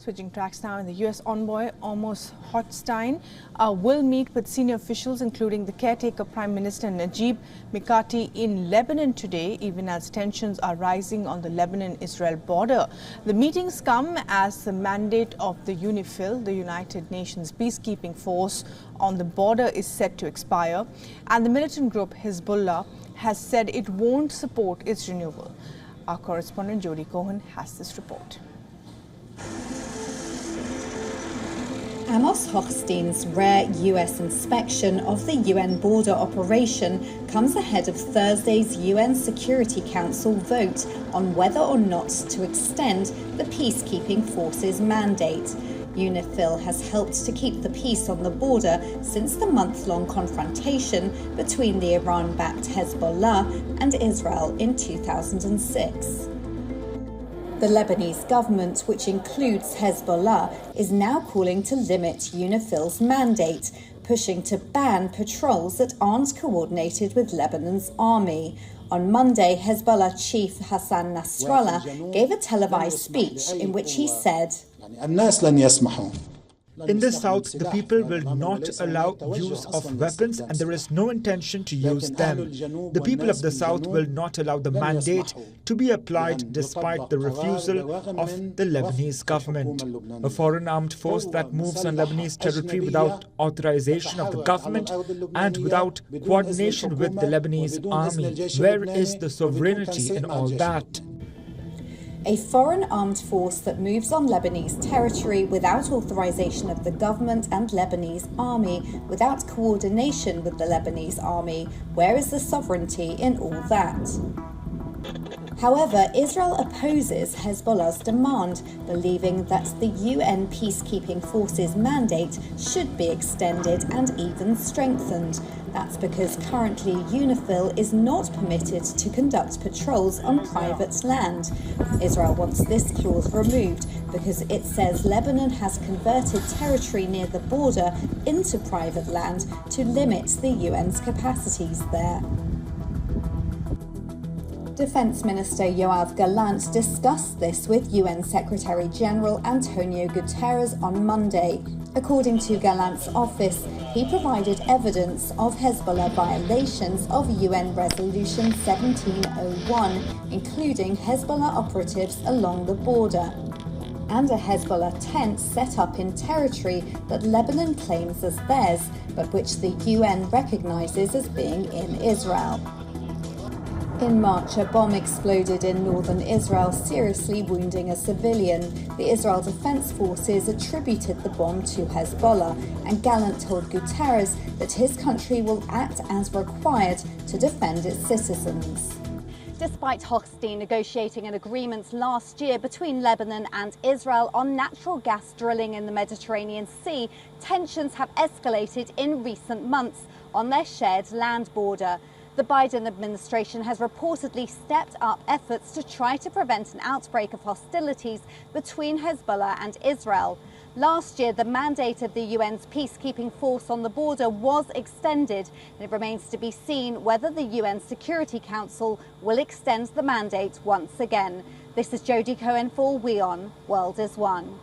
Switching tracks now, in the U.S. envoy Amos Hochstein will meet with senior officials, including the caretaker Prime Minister Najib Mikati, in Lebanon today, even as tensions are rising on the Lebanon-Israel border. The meetings come as the mandate of the UNIFIL, the United Nations peacekeeping force on the border, is set to expire, and the militant group Hezbollah has said it won't support its renewal. Our correspondent Jody Cohen has this report. Amos Hochstein's rare US inspection of the UN border operation comes ahead of Thursday's UN Security Council vote on whether or not to extend the peacekeeping force's mandate. UNIFIL has helped to keep the peace on the border since the month-long confrontation between the Iran-backed Hezbollah and Israel in 2006. The Lebanese government, which includes Hezbollah, is now calling to limit UNIFIL's mandate, pushing to ban patrols that aren't coordinated with Lebanon's army. On Monday, Hezbollah chief Hassan Nasrallah gave a televised speech in which he said, "In the south, the people will not allow use of weapons, and there is no intention to use them. The people of the south will not allow the mandate to be applied despite the refusal of the Lebanese government. A foreign armed force that moves on Lebanese territory without authorization of the government and without coordination with the Lebanese army. Where is the sovereignty in all that?" A foreign armed force that moves on Lebanese territory without authorization of the government and Lebanese army, without coordination with the Lebanese army. Where is the sovereignty in all that? However, Israel opposes Hezbollah's demand, believing that the UN peacekeeping force's mandate should be extended and even strengthened. That's because currently UNIFIL is not permitted to conduct patrols on private land. Israel wants this clause removed because it says Lebanon has converted territory near the border into private land to limit the UN's capacities there. Defence Minister Yoav Gallant discussed this with UN Secretary-General Antonio Guterres on Monday. According to Gallant's office, he provided evidence of Hezbollah violations of UN Resolution 1701, including Hezbollah operatives along the border, and a Hezbollah tent set up in territory that Lebanon claims as theirs, but which the UN recognises as being in Israel. In March, a bomb exploded in northern Israel, seriously wounding a civilian. The Israel Defense Forces attributed the bomb to Hezbollah, and Gallant told Guterres that his country will act as required to defend its citizens. Despite Hochstein negotiating an agreement last year between Lebanon and Israel on natural gas drilling in the Mediterranean Sea, tensions have escalated in recent months on their shared land border. The Biden administration has reportedly stepped up efforts to try to prevent an outbreak of hostilities between Hezbollah and Israel. Last year, the mandate of the UN's peacekeeping force on the border was extended, and it remains to be seen whether the UN Security Council will extend the mandate once again. This is Jody Cohen for WION World is One.